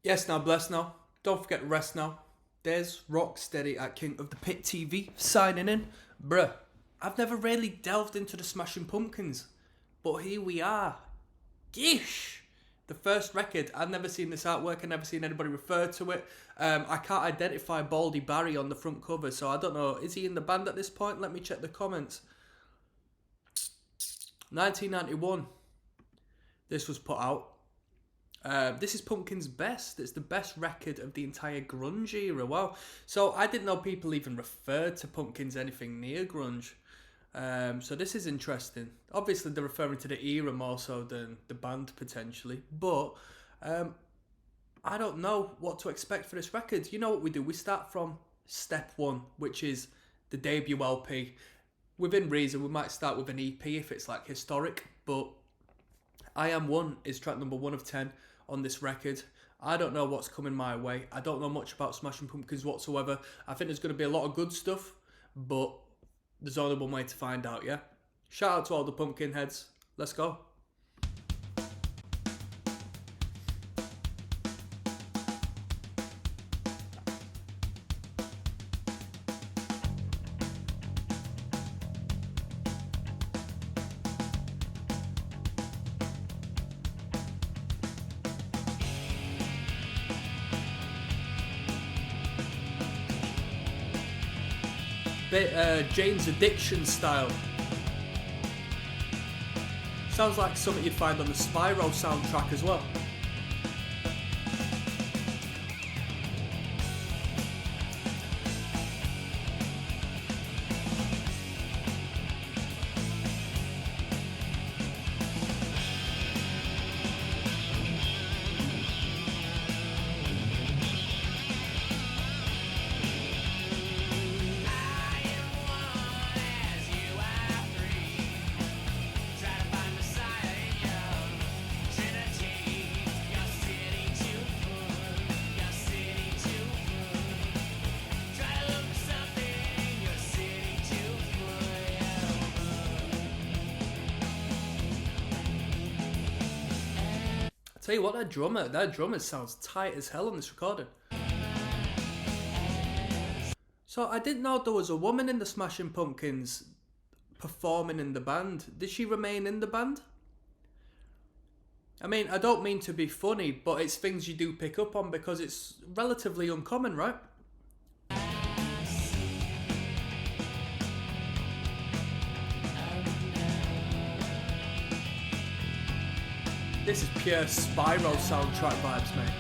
Yes, now bless now. Don't forget to rest now. There's Rocksteady at King of the Pit TV signing in. Bruh, I've never really delved into the Smashing Pumpkins, but here we are. Gish! The first record. I've never seen this artwork, I've never seen anybody refer to it. I can't identify Baldy Barry on the front cover, so I don't know. Is he in the band at this point? Let me check the comments. 1991. This was put out. This is Pumpkin's best. It's the best record of the entire grunge era. Wow. So I didn't know people even referred to Pumpkins anything near grunge. So this is interesting. Obviously they're referring to the era more so than the band potentially. But I don't know what to expect for this record. You know what we do? We start from step one, which is the debut LP. Within reason, we might start with an EP if it's like historic. But I Am One is track number 1 of 10 on this record. I don't know what's coming my way. I don't know much about Smashing Pumpkins whatsoever. I think there's going to be a lot of good stuff, but there's only one way to find out, yeah? Shout out to all the pumpkin heads. Let's go. Bit Jane's Addiction style. Sounds like something you'd find on the Spyro soundtrack as well. Tell you what, that drummer sounds tight as hell on this recording. So I didn't know there was a woman in the Smashing Pumpkins performing in the band. Did she remain in the band? I mean, I don't mean to be funny, but it's things you do pick up on because it's relatively uncommon, right? This is pure Spyro soundtrack vibes, mate.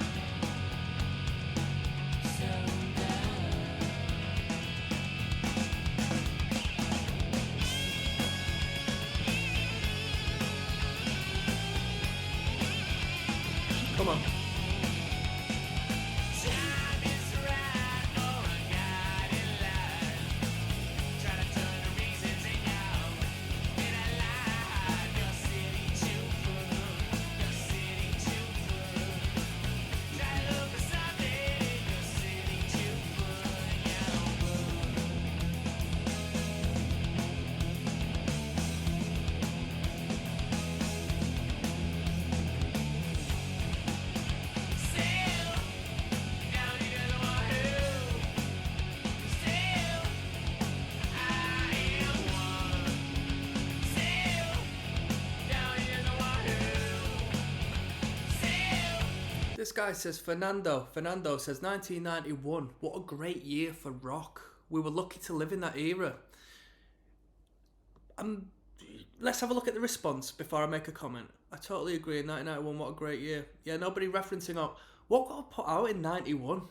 Come on. This guy says, Fernando says 1991, what a great year for rock. We were lucky to live in that era. Let's have a look at the response before I make a comment. I totally agree, 1991, what a great year. Yeah, nobody referencing out, what got put out in 91?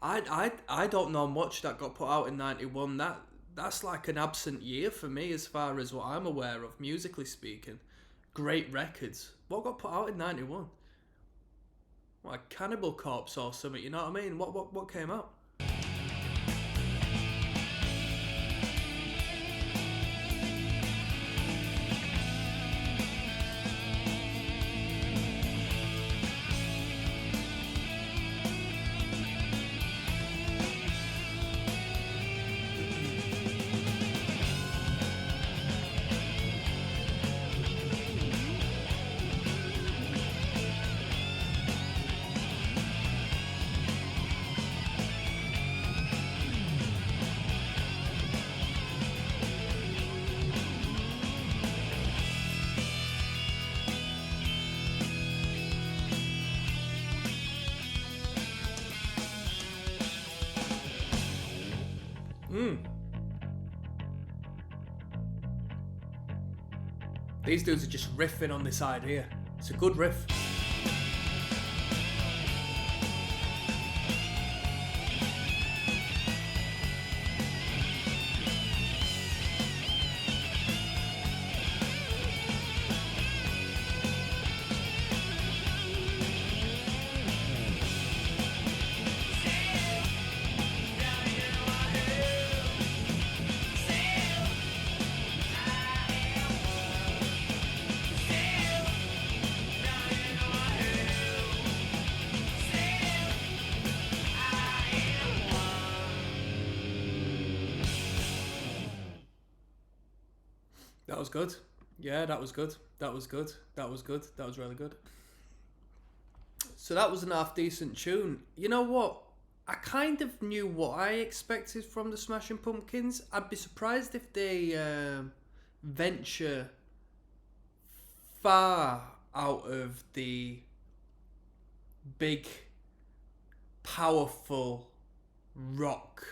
I don't know much that got put out in 91. That's like an absent year for me as far as what I'm aware of, musically speaking. Great records. What got put out in 91? Like Cannibal Corpse or something, you know what I mean? What came out? These dudes are just riffing on this idea. It's a good riff. That was good. Yeah, that was good. That was good. That was good. That was really good. So that was an half decent tune. You know what? I kind of knew what I expected from the Smashing Pumpkins. I'd be surprised if they venture far out of the big, powerful rock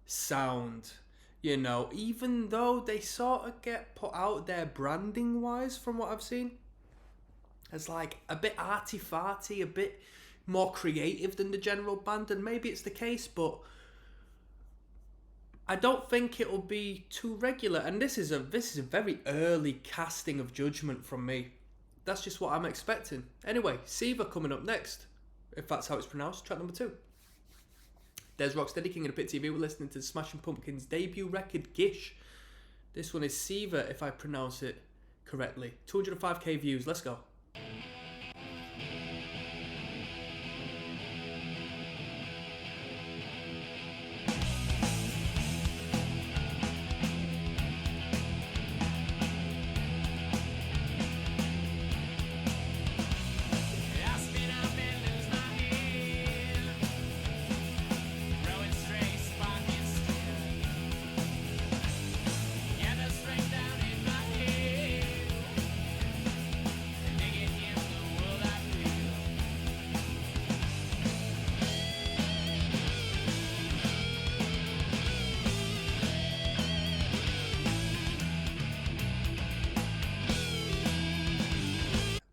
sound. You know, even though they sort of get put out there branding wise from what I've seen as like a bit arty-farty, a bit more creative than the general band, and maybe it's the case, but I don't think it'll be too regular. And this is a very early casting of judgment from me. That's just what I'm expecting. Anyway, Siva coming up next, if that's how it's pronounced, track number 2. There's ROCKSTEADY, King of the Pit TV. We're listening to the Smashing Pumpkins' debut record, Gish. This one is Siva, if I pronounce it correctly. 205k views. Let's go.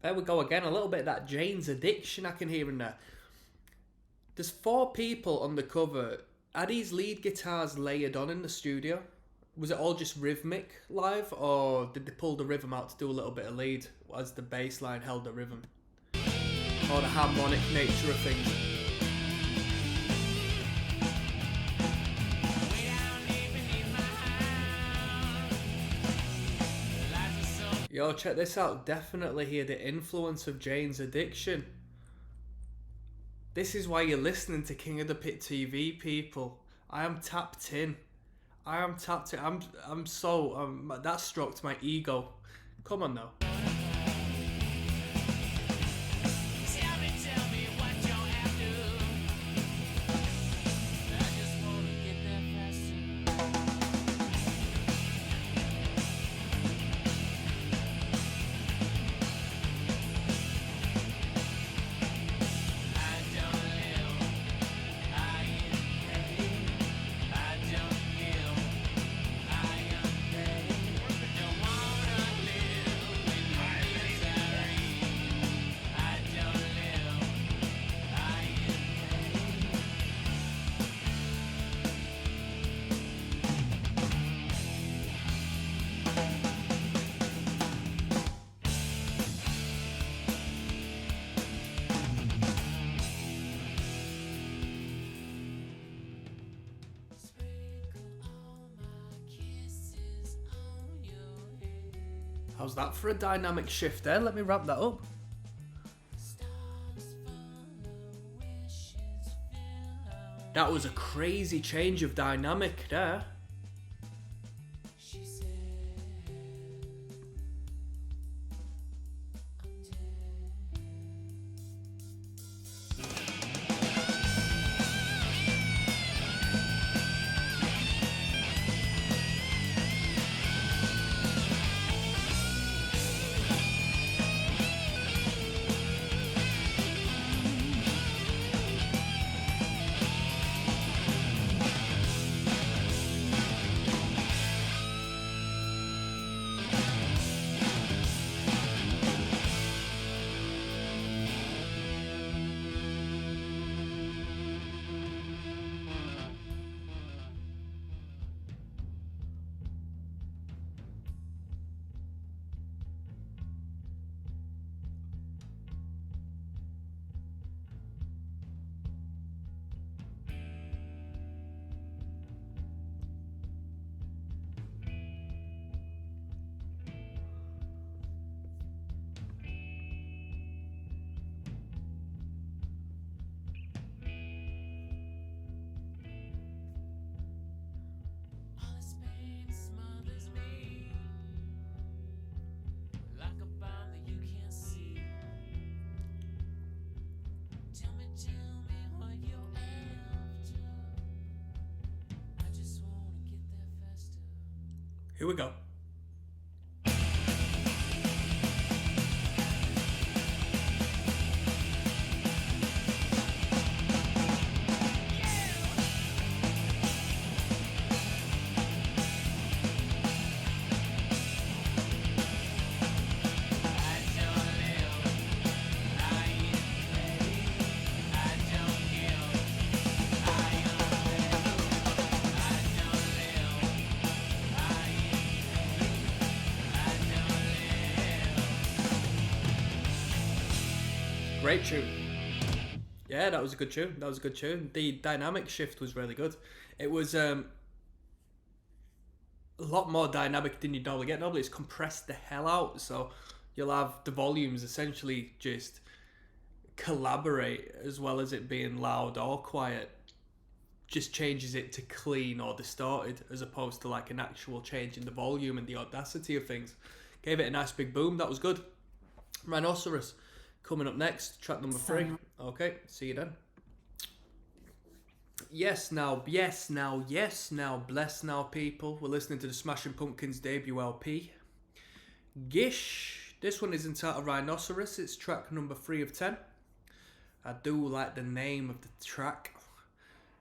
There we go again, a little bit of that Jane's Addiction I can hear in there. There's 4 people on the cover. Are these lead guitars layered on in the studio? Was it all just rhythmic live, or did they pull the rhythm out to do a little bit of lead as the bass line held the rhythm? Or the harmonic nature of things? Yo, check this out. Definitely hear the influence of Jane's Addiction. This is why you're listening to King of the Pit TV, people. I am tapped in. I'm so that stroked my ego. Come on now. How's that for a dynamic shift there? Let me wrap that up. That was a crazy change of dynamic there. Here we go. Great tune. Yeah, that was a good tune. That was a good tune. The dynamic shift was really good. It was a lot more dynamic than you normally get. Normally it's compressed the hell out, so you'll have the volumes essentially just collaborate as well as it being loud or quiet. Just changes it to clean or distorted as opposed to like an actual change in the volume and the audacity of things. Gave it a nice big boom. That was good. Rhinoceros. Coming up next, track number 3. Okay, see you then. Yes now, yes now, yes now, bless now, people. We're listening to the Smashing Pumpkins debut LP. Gish. This one is entitled Rhinoceros. It's track number 3 of 10. I do like the name of the track.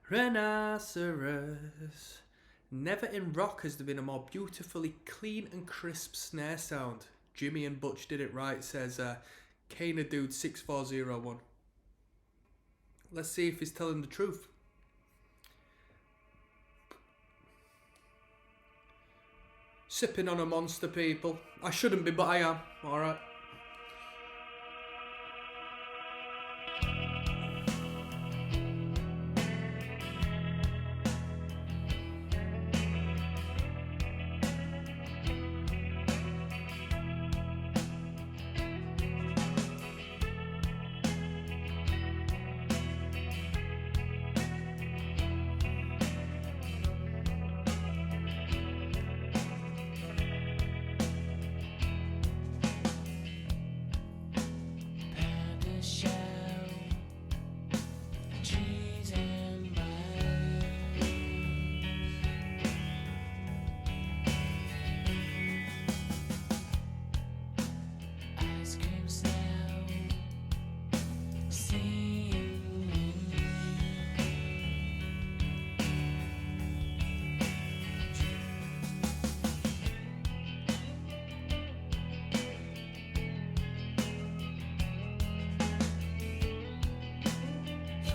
Rhinoceros. Never in rock has there been a more beautifully clean and crisp snare sound. Jimmy and Butch did it right, says Kana Dude 6401. Let's see if he's telling the truth. Sipping on a monster, people. I shouldn't be, but I am. Alright.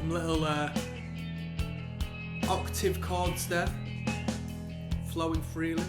Little octave chords there, flowing freely.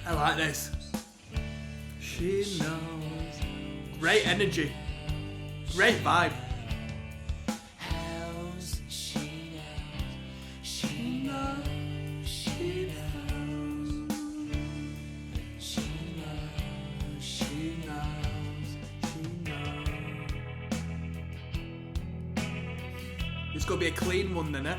I like this. She knows. Great energy. Great vibe. She knows. She knows. She knows. She knows. She knows. It's gonna be a clean one then, eh?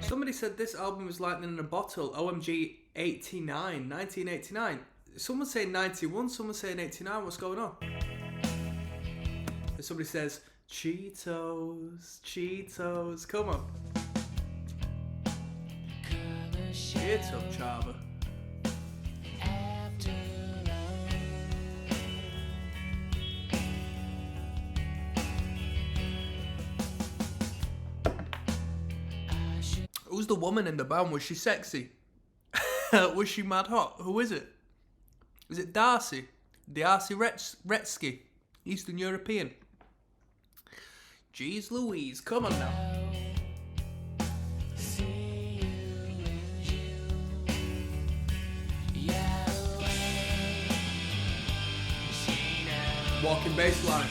Somebody said this album is lightning in a bottle. OMG 89, 1989. Someone's saying 91, someone's saying 89. What's going on? And somebody says, Cheetos, Cheetos. Come on. Cheers up, Chava. Who's the woman in the band? Was she sexy? Was she mad hot? Who is it? Is it Darcy? Darcy Retsky, Eastern European. Jeez Louise, come on now. Walking bass line.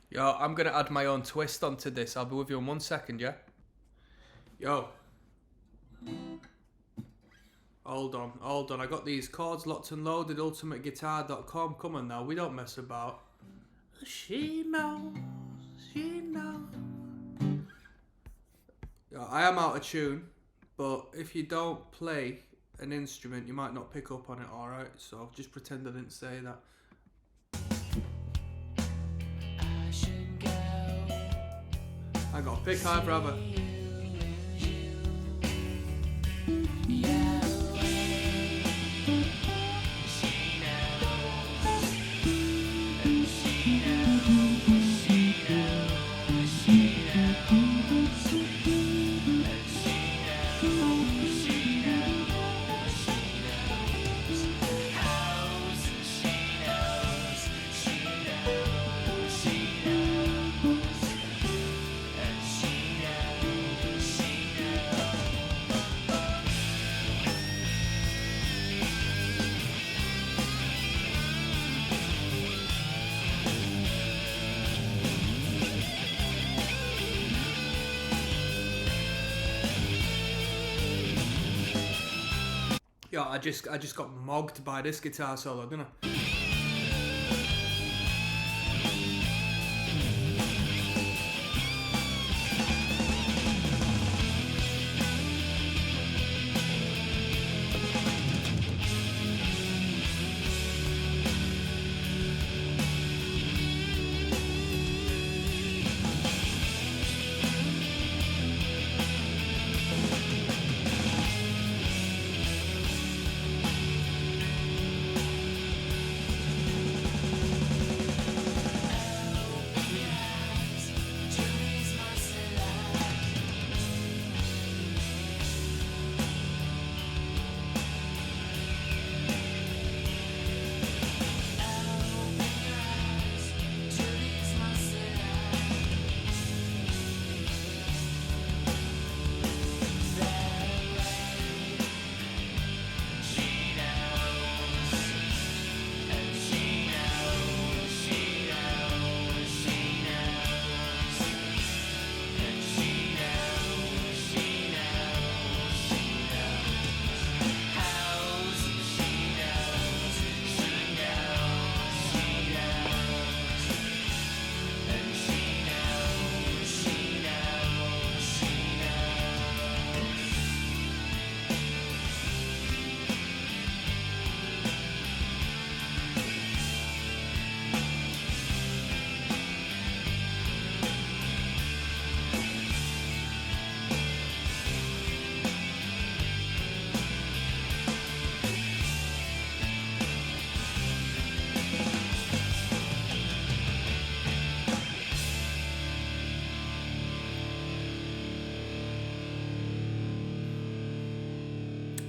Yo, I'm gonna add my own twist onto this. I'll be with you in 1 second, yeah? Yo. Hold on. I got these chords locked and loaded, ultimateguitar.com. Come on now, we don't mess about. She knows. Yo, I am out of tune, but if you don't play an instrument, you might not pick up on it, alright? So just pretend I didn't say that. I got a pick either, have I? Yo, I just got mogged by this guitar solo, didn't I?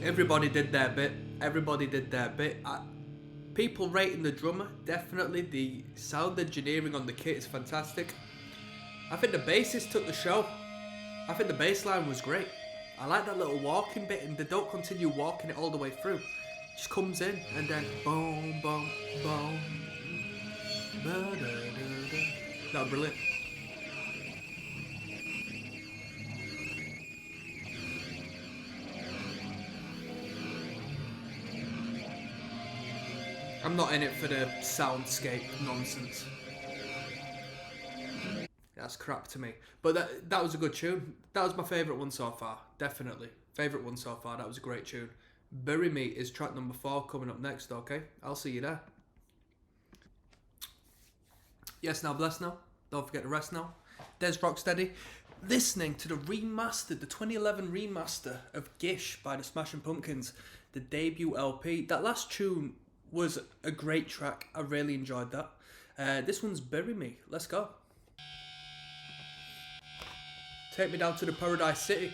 Everybody did their bit. People rating the drummer, definitely. The sound engineering on the kit is fantastic. I think the bassist took the show. I think the bass line was great. I like that little walking bit, and they don't continue walking it all the way through. It just comes in and then boom, boom, boom. That was brilliant. I'm not in it for the soundscape nonsense. That's crap to me. But that was a good tune. That was my favourite one so far. Definitely. Favourite one so far. That was a great tune. Bury Me is track number 4 coming up next, okay? I'll see you there. Yes, now bless now. Don't forget the rest now. There's ROCKSTEADY. Listening to the 2011 remaster of Gish by the Smashing Pumpkins. The debut LP. That last tune was a great track. I really enjoyed that. This one's Bury Me. Let's go. Take me down to the Paradise City.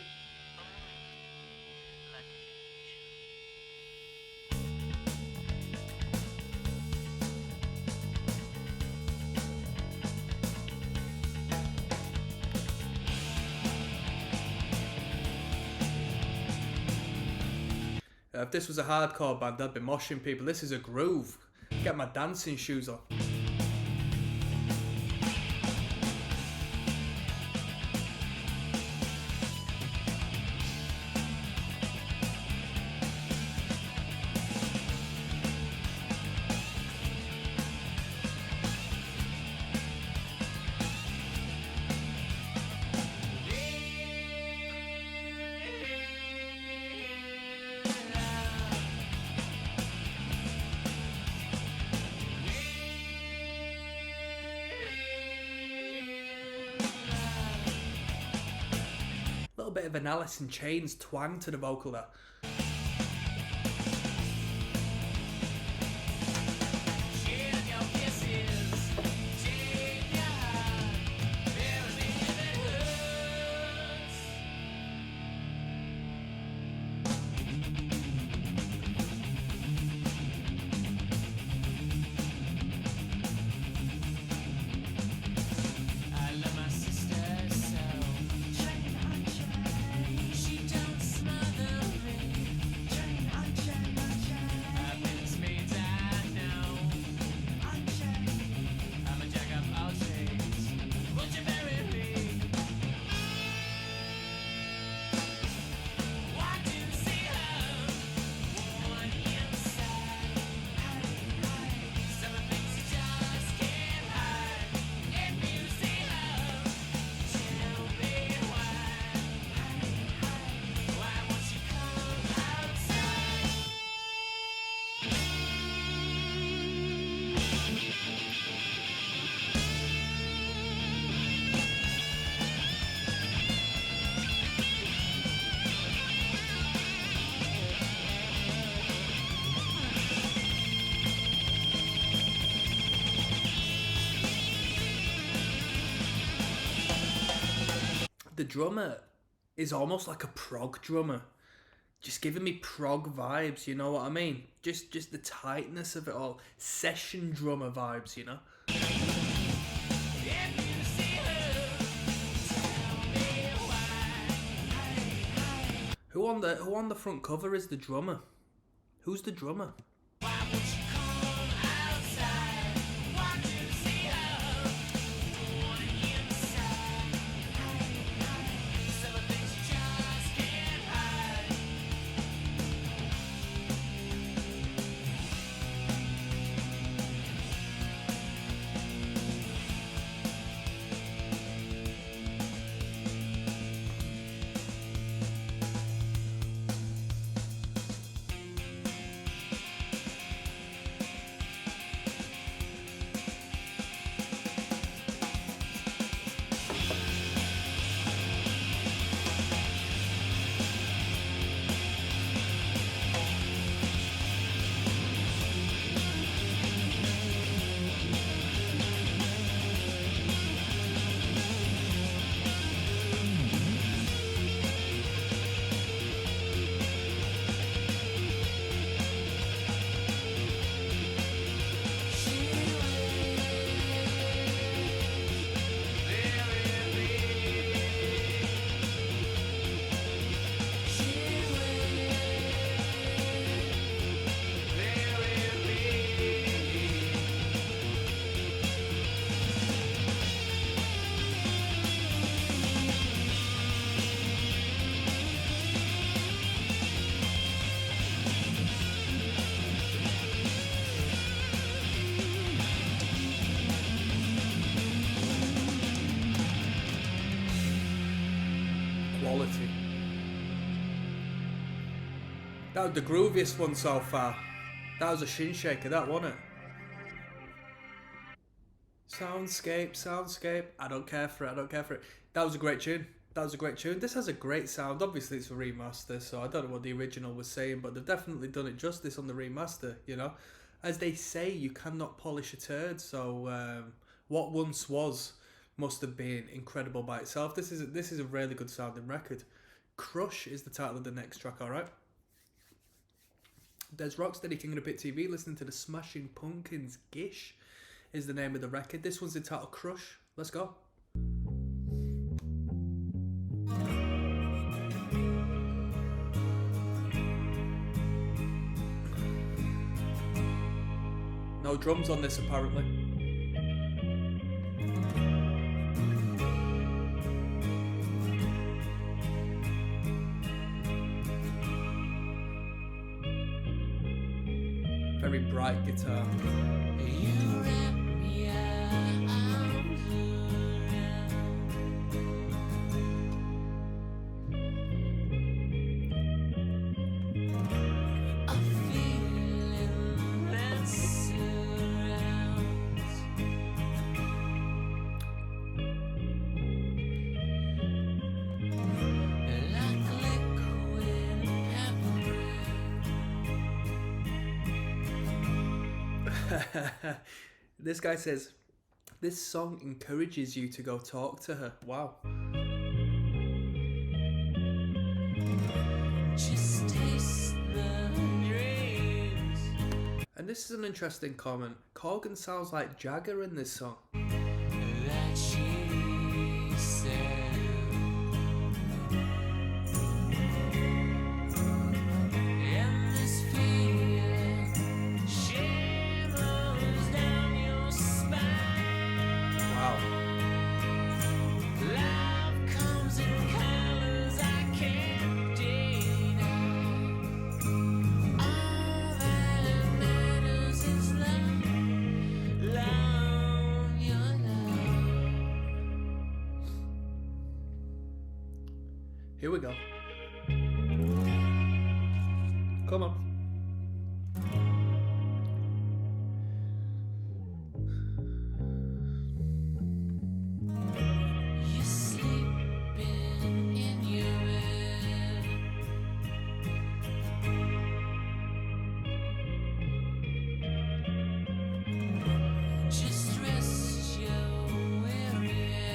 If this was a hardcore band, they'd be moshing people. This is a groove. Get my dancing shoes on. Little bit of an Alice in Chains twang to the vocal there. The drummer is almost like a prog drummer, just giving me prog vibes, you know what I mean? Just the tightness of it all, session drummer vibes, you know? Who on the front cover is the drummer? Who's the drummer? Quality. That was the grooviest one so far. That was a shin shaker, that wasn't it? Soundscape. I don't care for it. That was a great tune. This has a great sound. Obviously it's a remaster, so I don't know what the original was saying, but they've definitely done it justice on the remaster, you know? As they say, you cannot polish a turd, so what once was must have been incredible by itself. This is a really good sounding record. Crush is the title of the next track, alright? There's ROCKSTEADY, King of the Pit TV, listening to the Smashing Pumpkins. Gish is the name of the record. This one's entitled Crush. Let's go. No drums on this apparently. Very bright guitar. This guy says, this song encourages you to go talk to her. Wow. Just taste the dreams. And this is an interesting comment. Corgan sounds like Jagger in this song. That she said. Here we go. Come on. You're sleeping in your bed. Just rest your weary head.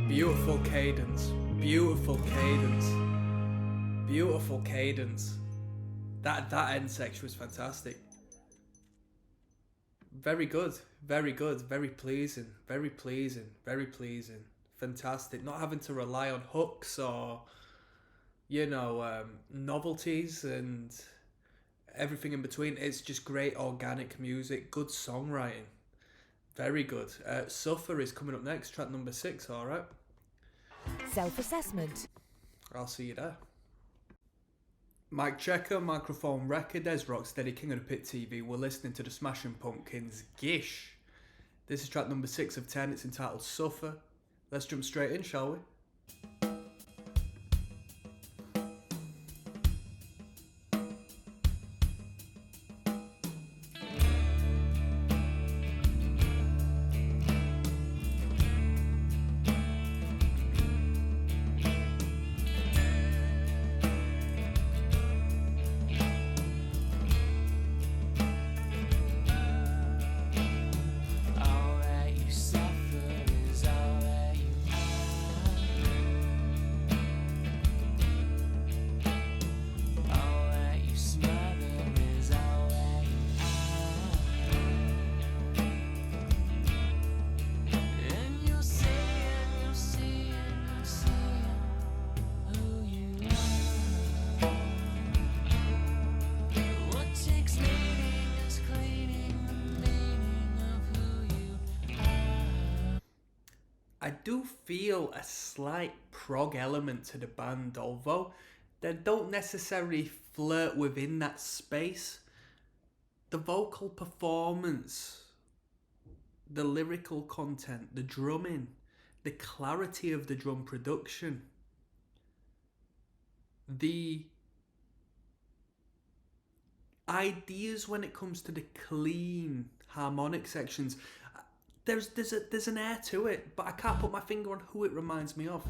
Beautiful cadence, beautiful cadence, beautiful cadence. That end section was fantastic. Very good, very good, very pleasing, very pleasing, very pleasing. Fantastic. Not having to rely on hooks or, you know, novelties and everything in between. It's just great organic music, good songwriting. Very good. Suffer is coming up next, track number 6, alright? Self-assessment. I'll see you there. Mic checker, microphone record, there's Rocksteady, King of the Pit TV. We're listening to the Smashing Pumpkins' Gish. This is track number 6 of 10, it's entitled Suffer. Let's jump straight in, shall we? I do feel a slight prog element to the band, although they don't necessarily flirt within that space. The vocal performance, the lyrical content, the drumming, the clarity of the drum production, the ideas when it comes to the clean harmonic sections, there's an air to it, but I can't put my finger on who it reminds me of.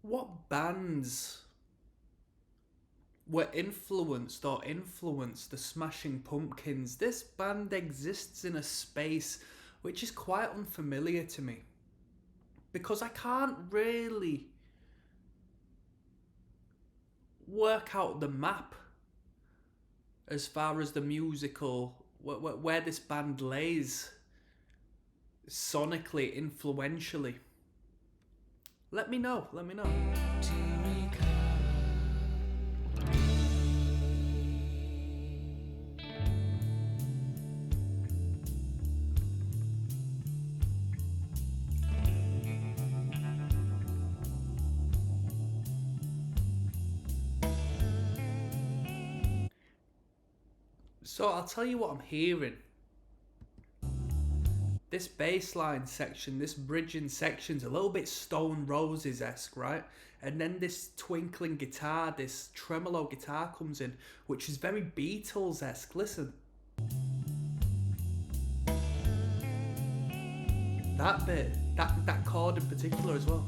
What bands were influenced or influenced the Smashing Pumpkins? This band exists in a space which is quite unfamiliar to me, because I can't really work out the map as far as the musical, where this band lays sonically, influentially. Let me know. So I'll tell you what I'm hearing. This bass line section, this bridging section's a little bit Stone Roses-esque, right? And then this twinkling guitar, this tremolo guitar comes in, which is very Beatles-esque. Listen. That bit, that chord in particular as well.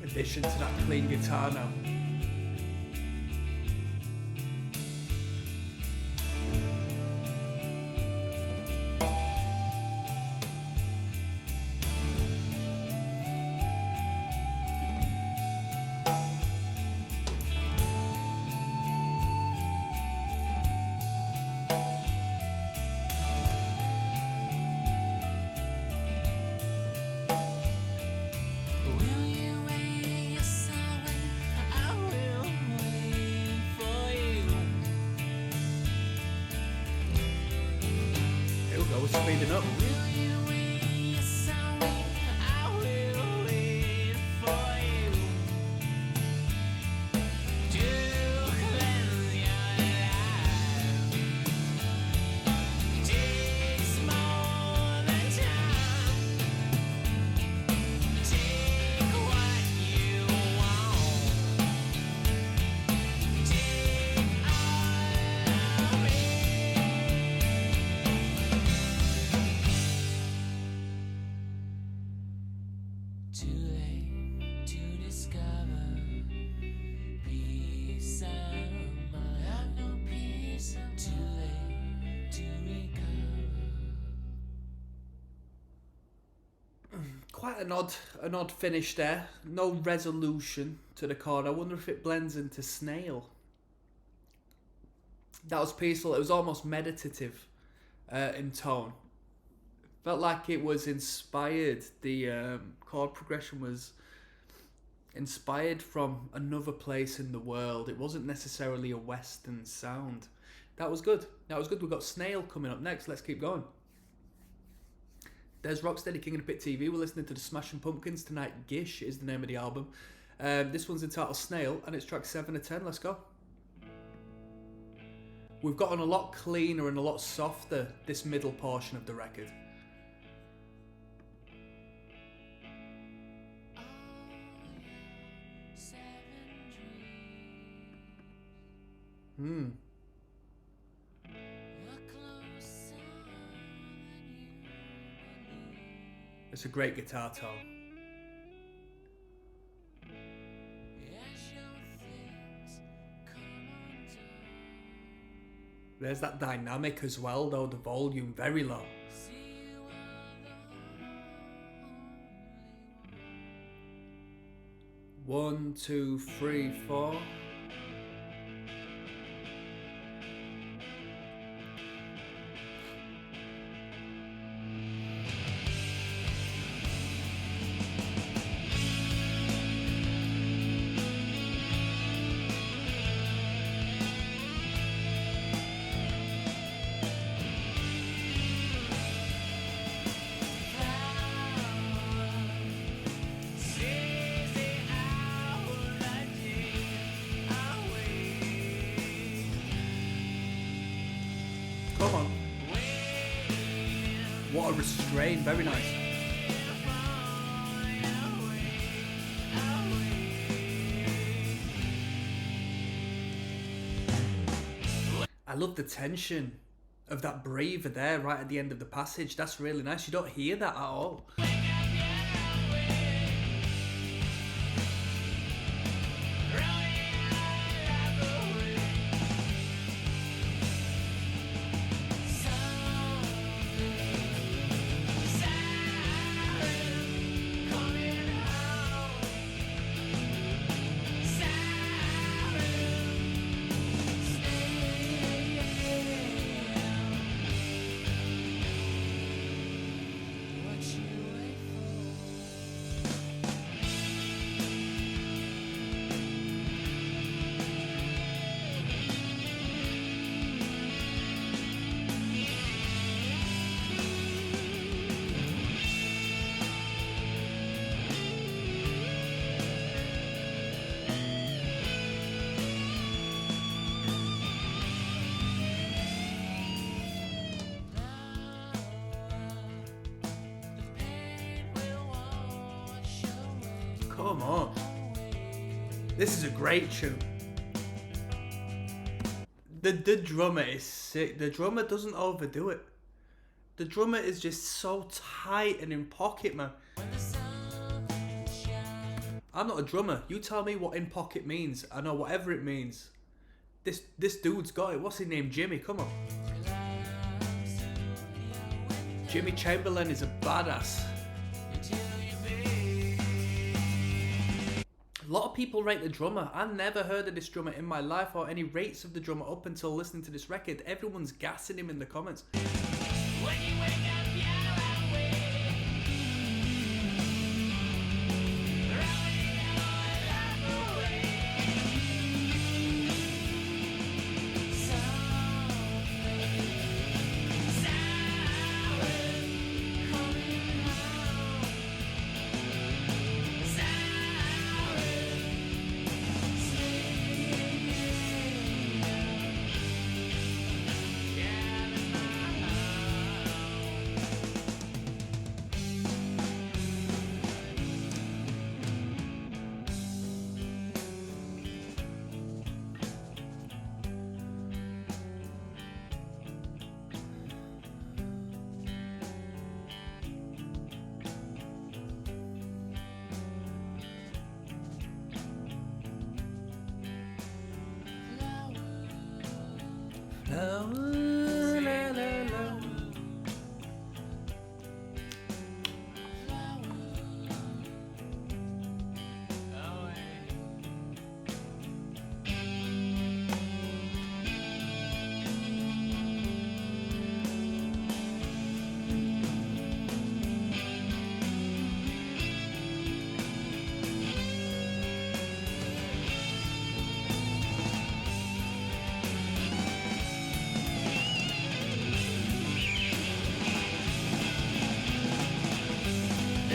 Addition to that clean guitar now. Speeding up. Too late to discover peace of mind. Have no peace of mind. Too late to recover. Quite an odd finish there. No resolution to the chord. I wonder if it blends into snail. That was peaceful. It was almost meditative in tone. Felt like it was inspired. The chord progression was inspired from another place in the world. It wasn't necessarily a Western sound. That was good. That was good. We've got Snail coming up next. Let's keep going. There's Rocksteady, King of the Pit TV. We're listening to the Smashing Pumpkins tonight. Gish is the name of the album. This one's entitled Snail, and it's track 7 of 10. Let's go. We've gotten a lot cleaner and a lot softer this middle portion of the record. It's a great guitar tone. There's that dynamic as well, though, the volume very low. One, two, three, four. Come on. What a restraint, very nice. I love the tension of that breather there right at the end of the passage. That's really nice. You don't hear that at all. Come on. This is a great tune. The drummer is sick. The drummer doesn't overdo it. The drummer is just so tight and in pocket, man. I'm not a drummer. You tell me what in pocket means. I know whatever it means. This dude's got it. What's his name? Jimmy. Come on. Jimmy Chamberlain is a badass. A lot of people rate the drummer. I never heard of this drummer in my life or any rates of the drummer up until listening to this record. Everyone's gassing him in the comments. When you wake up,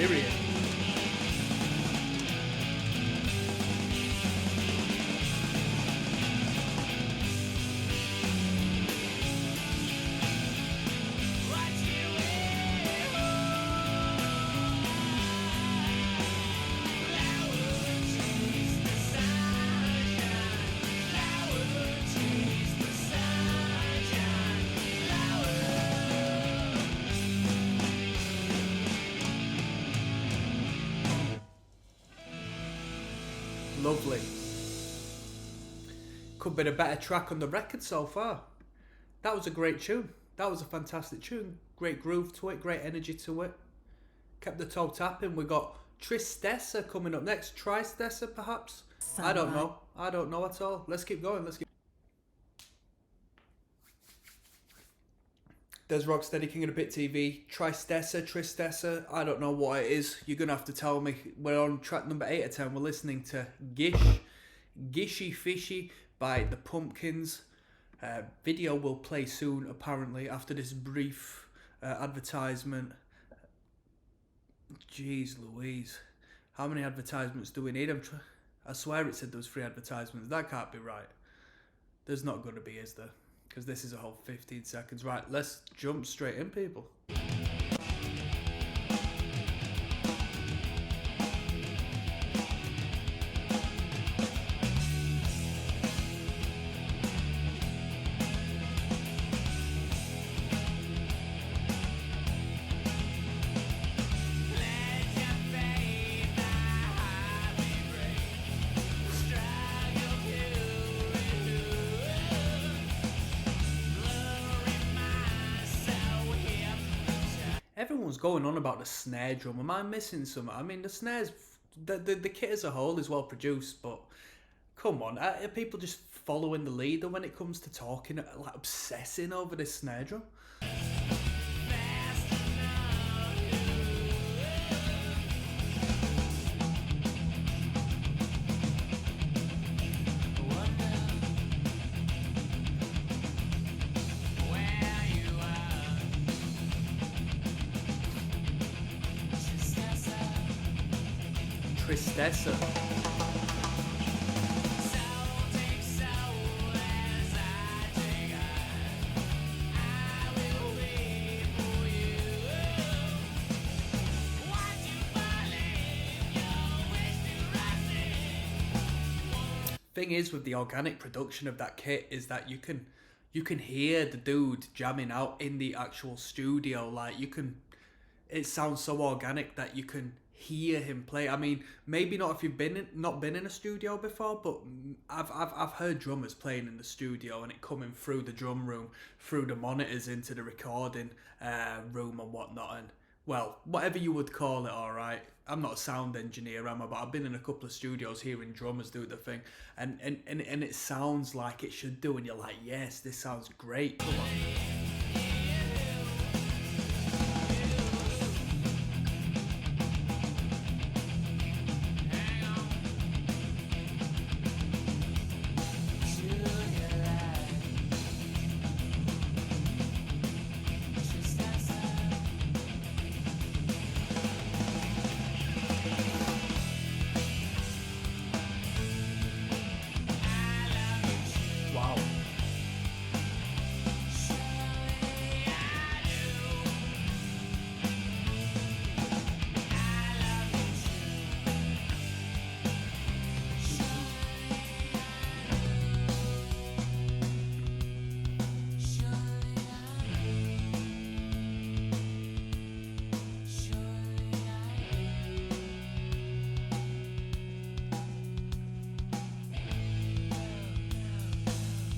Period. Lovely. Could be a better track on the record so far. That was a great tune. That was a fantastic tune. Great groove to it, great energy to it. Kept the toe tapping. We got Tristessa coming up next. Tristessa, perhaps? I don't know. I don't know at all. Let's keep going. There's Rocksteady, King of the Pit TV. Tristessa. I don't know what it is. You're going to have to tell me. We're on track number 8 of 10. We're listening to Gish. Gishy Fishy by the Pumpkins. Video will play soon, apparently, after this brief advertisement. Jeez Louise. How many advertisements do we need? I swear it said there was 3 advertisements. That can't be right. There's not going to be, is there? Because this is a whole 15 seconds. Right, let's jump straight in, people. Everyone's going on about the snare drum. Am I missing something? I mean, the snares, the kit as a whole is well produced, but come on, are people just following the leader when it comes to talking, like obsessing over this snare drum? Tristessa. Thing is with the organic production of that kit is that you can hear the dude jamming out in the actual studio. Like it sounds so organic that you can hear him play. I mean, maybe not if you've not been in a studio before, but I've heard drummers playing in the studio and it coming through the drum room, through the monitors into the recording room and whatnot. And well, whatever you would call it, all right. I'm not a sound engineer, am I? But I've been in a couple of studios hearing drummers do the thing, and it sounds like it should do, and you're like, yes, this sounds great. Come on.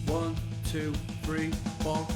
One, two, three, four.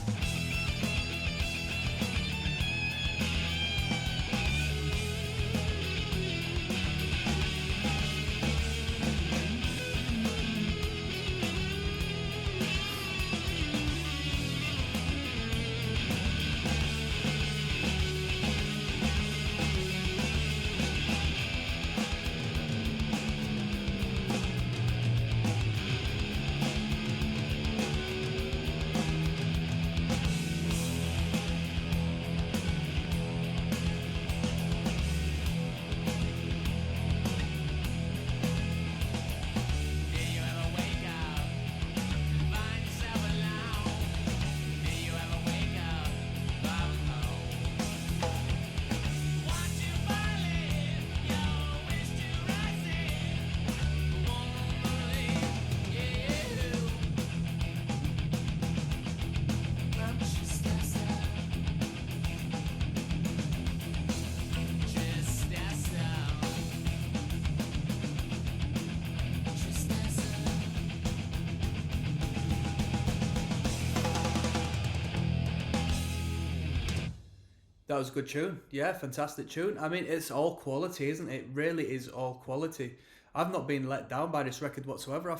That was a good tune. Yeah, fantastic tune. I mean, it's all quality, isn't it? It really is all quality. I've not been let down by this record whatsoever. I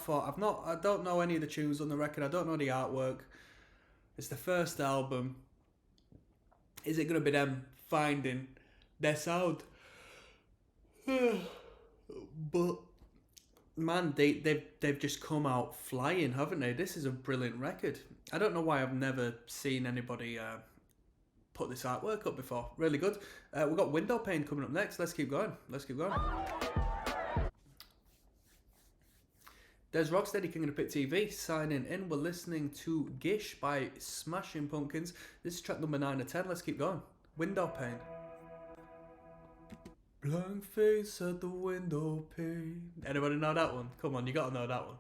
don't know any of the tunes on the record. I don't know the artwork. It's the first album. Is it going to be them finding their sound? But man, they've just come out flying, haven't they? This is a brilliant record. I don't know why I've never seen anybody put this artwork up before. Really good. We've got Window Pane coming up next. Let's keep going. There's Rocksteady, King of the Pit TV, signing in. We're listening to Gish by Smashing Pumpkins. This is track number 9 of 10. Let's keep going. Window Pane. Blank face at the window pane. Anybody know that one? Come on, you gotta know that one.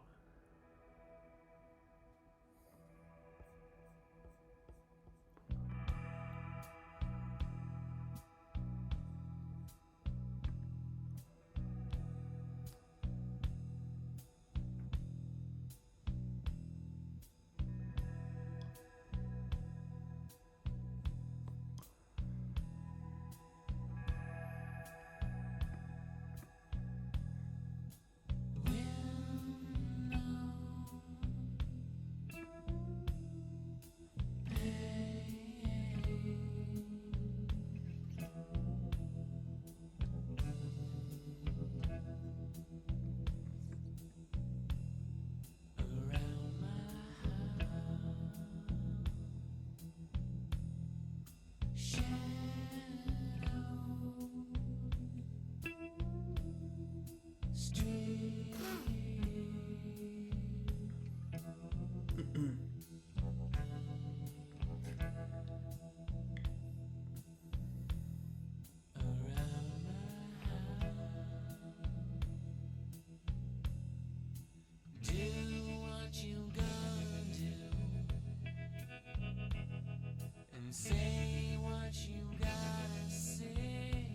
Say what you gotta say.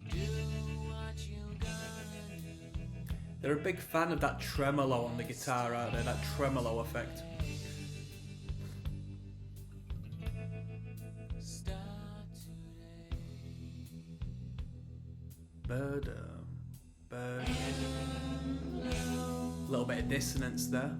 Do what you gotta do. They're a big fan of that tremolo on the guitar, aren't they? That tremolo effect. Start today. Bird. Little bit of dissonance there.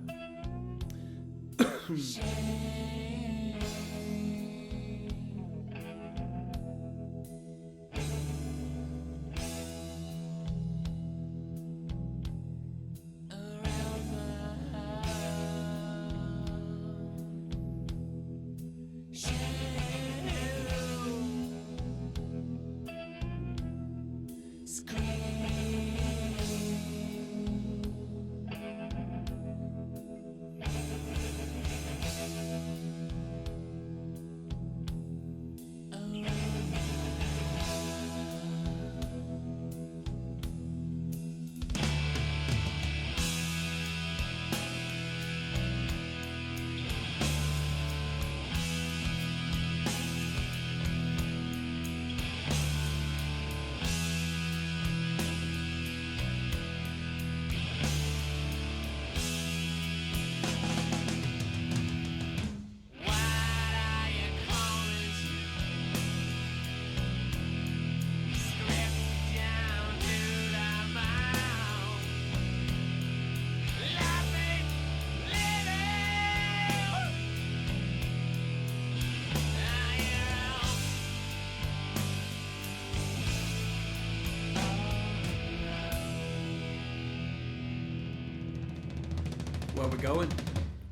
Where we going?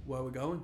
Where we going?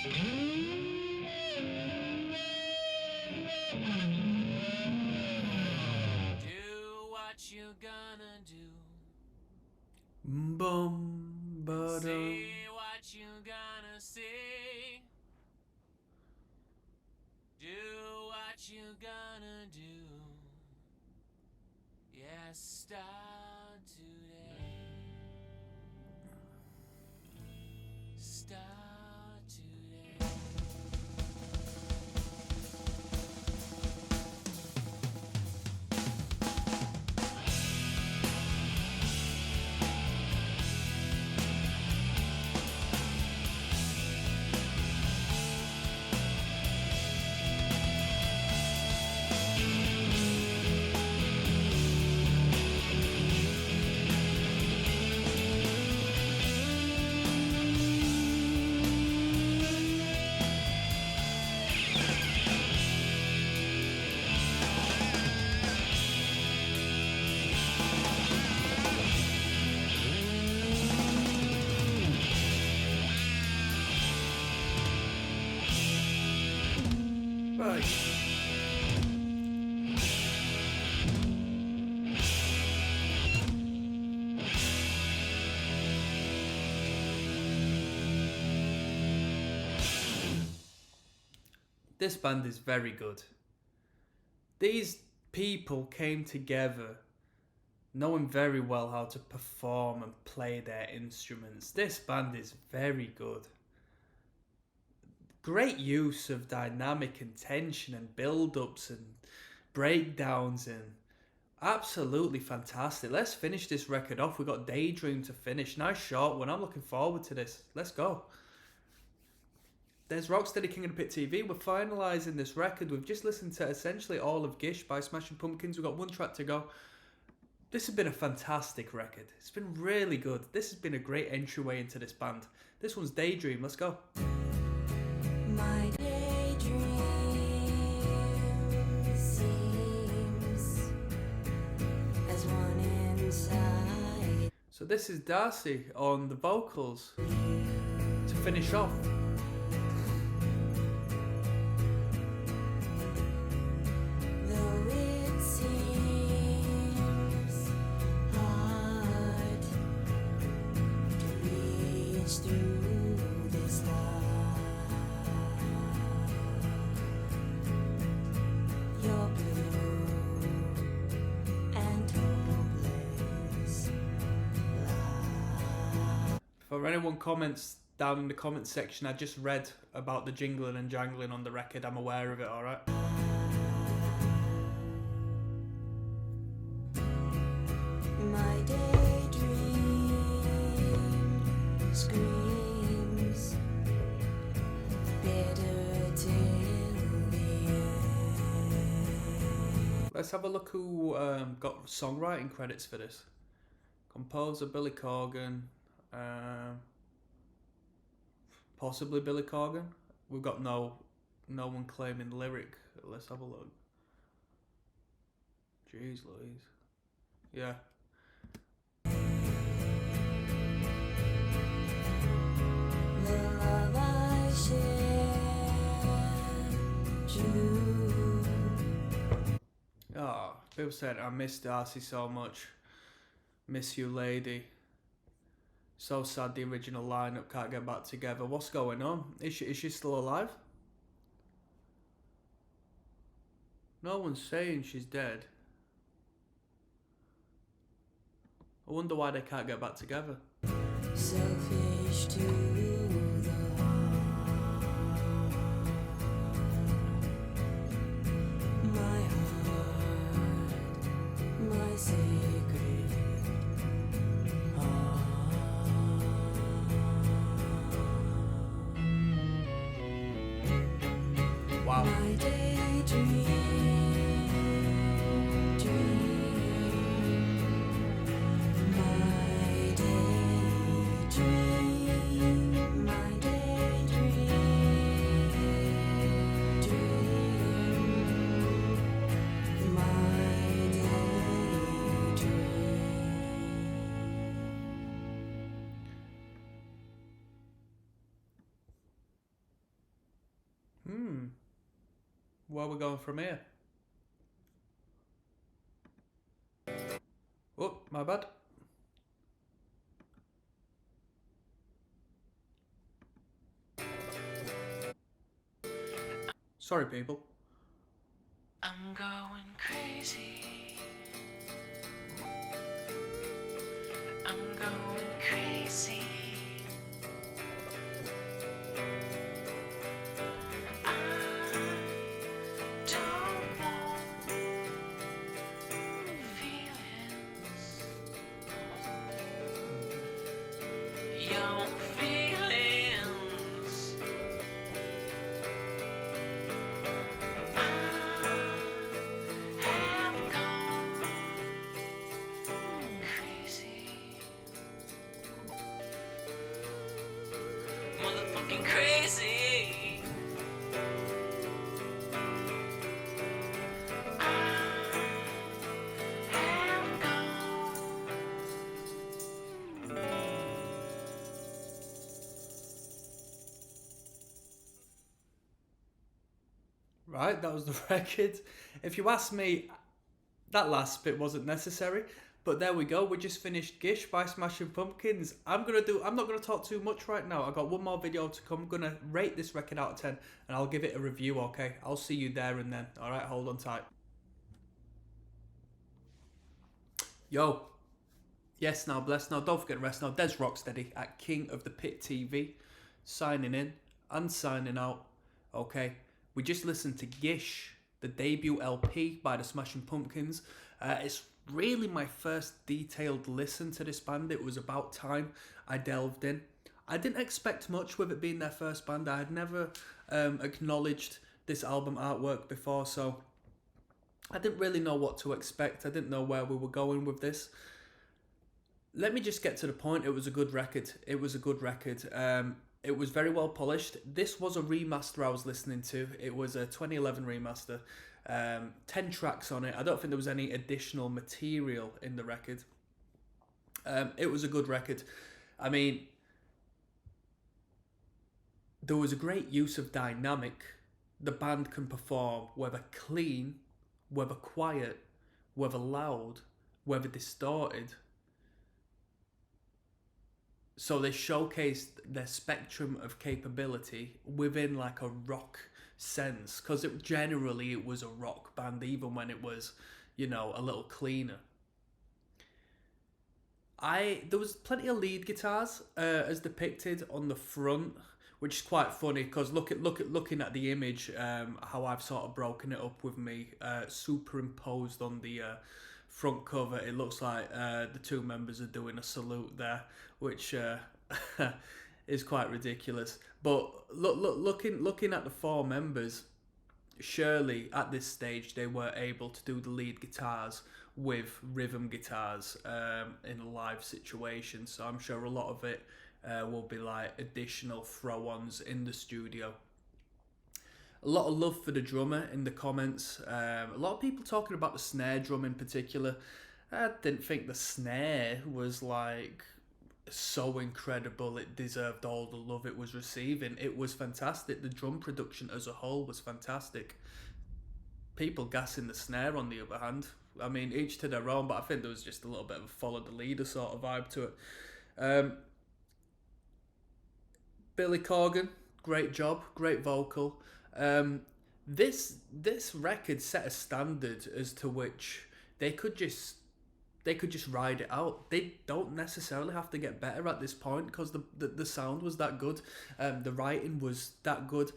Do what you gonna do. Bum, ba-dum. See what you gonna see. Do what you gonna do. Yes, start today. Start today. Right. This band is very good. These people came together knowing very well how to perform and play their instruments. This band is very good. Great use of dynamic and tension and build-ups and breakdowns and absolutely fantastic. Let's finish this record off. We've got Daydream to finish. Nice short one. I'm looking forward to this. Let's go. There's Rocksteady King of the Pit TV. We're finalising this record. We've just listened to essentially all of Gish by Smashing Pumpkins. We've got one track to go. This has been a fantastic record. It's been really good. This has been a great entryway into this band. This one's Daydream. Let's go. My daydream seems as one inside. So this is Darcy on the vocals to finish off. Though it seems hard to reach through this life, you're blue and hopeless life. For anyone comments down in the comments section, I just read about the jingling and jangling on the record. I'm aware of it, alright? My daydream screams bitter till the end. Let's have a look who got songwriting credits for this. Composer Billy Corgan, possibly Billy Corgan. We've got no one claiming lyric. Let's have a look. Jeez Louise. Yeah. The love I share, true. Oh, people said I miss Darcy so much. Miss you, lady. So sad the original lineup can't get back together. What's going on? Is she still alive? No one's saying she's dead. I wonder why they can't get back together. Selfish to the heart. My heart, my sacred heart. Wow. My daydream, my daydream, my daydream, my daydream. where are we going from here? Oh, my bad. Sorry, people. I'm going crazy. I'm going crazy. I don't want feelings. Your feelings. I have gone crazy. Motherfucking crazy. I have gone. Right, that was the record. If you ask me, that last bit wasn't necessary. But there we go. We just finished Gish by Smashing Pumpkins. I'm not gonna talk too much right now. I got one more video to come. I'm gonna rate this record out of 10 and I'll give it a review, okay? I'll see you there and then. Alright, hold on tight. Yo. Yes now, bless now. Don't forget the rest now. Des Rocksteady at King of the Pit TV. Signing in and signing out. Okay. We just listened to Gish, the debut LP by the Smashing Pumpkins. It's really my first detailed listen to this band. It was about time I delved in. I didn't expect much with it being their first band. I had never acknowledged this album artwork before, so I didn't really know what to expect. I didn't know where we were going with this. Let me just get to the point. It was a good record. It was a good record. It was very well polished. This was a remaster I was listening to. It was a 2011 remaster. 10 tracks on it. I don't think there was any additional material in the record. It was a good record. I mean, there was a great use of dynamic. The band can perform whether clean, whether quiet, whether loud, whether distorted. So they showcased their spectrum of capability within like a rock sense, because generally it was a rock band, even when it was, you know, a little cleaner. There was plenty of lead guitars as depicted on the front, which is quite funny because looking at the image, how I've sort of broken it up with me superimposed on the front cover. It looks like the two members are doing a salute there, which is quite ridiculous. But looking at the four members, surely at this stage they were able to do the lead guitars with rhythm guitars in a live situation. So I'm sure a lot of it will be like additional throw-ons in the studio. A lot of love for the drummer in the comments. A lot of people talking about the snare drum in particular. I didn't think the snare was like so incredible it deserved all the love it was receiving. It was fantastic. The drum production as a whole was fantastic. People gassing the snare on the other hand. I mean, each to their own, but I think there was just a little bit of a follow the leader sort of vibe to it. Billy Corgan, great job, great vocal. This record set a standard as to which they could just ride it out. They don't necessarily have to get better at this point because the sound was that good. The writing was that good.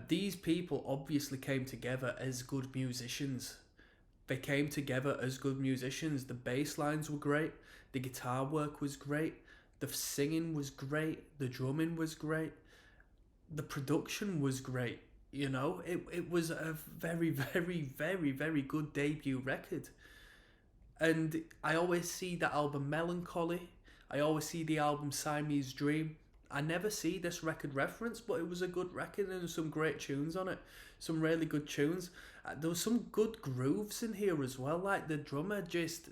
These people obviously came together as good musicians. They came together as good musicians. The bass lines were great. The guitar work was great. The singing was great. The drumming was great. The production was great. You know, it was a very, very, very, very good debut record. And I always see the album Melancholy. I always see the album Siamese Dream. I never see this record referenced, but it was a good record and some great tunes on it. Some really good tunes. There was some good grooves in here as well. Like the drummer just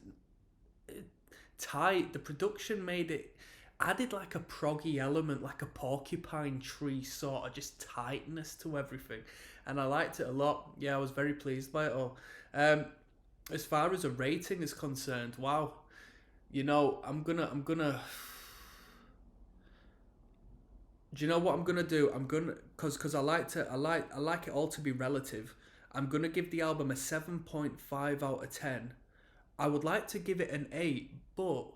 tight. The production made it added like a proggy element, like a porcupine tree sort of just tightness to everything, and I liked it a lot. Yeah, I was very pleased by it all. As far as a rating is concerned, wow, you know, I'm gonna. Do you know what I'm gonna do? I'm gonna cause I like it all to be relative. I'm gonna give the album a 7.5 out of 10. I would like to give it an 8, but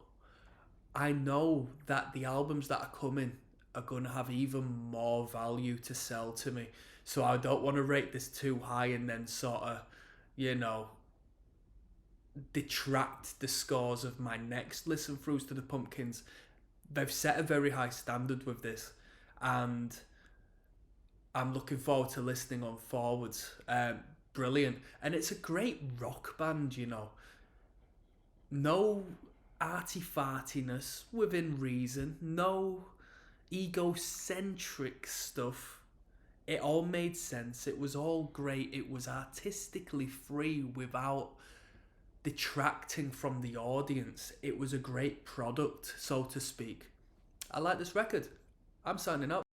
I know that the albums that are coming are gonna have even more value to sell to me. So I don't want to rate this too high and then sort of, you know, detract the scores of my next listen throughs to the Pumpkins. They've set a very high standard with this, and I'm looking forward to listening on forwards. Brilliant. And it's a great rock band, you know. No arty-fartiness within reason. No egocentric stuff. It all made sense. It was all great. It was artistically free without detracting from the audience. It was a great product, so to speak. I like this record. I'm signing out.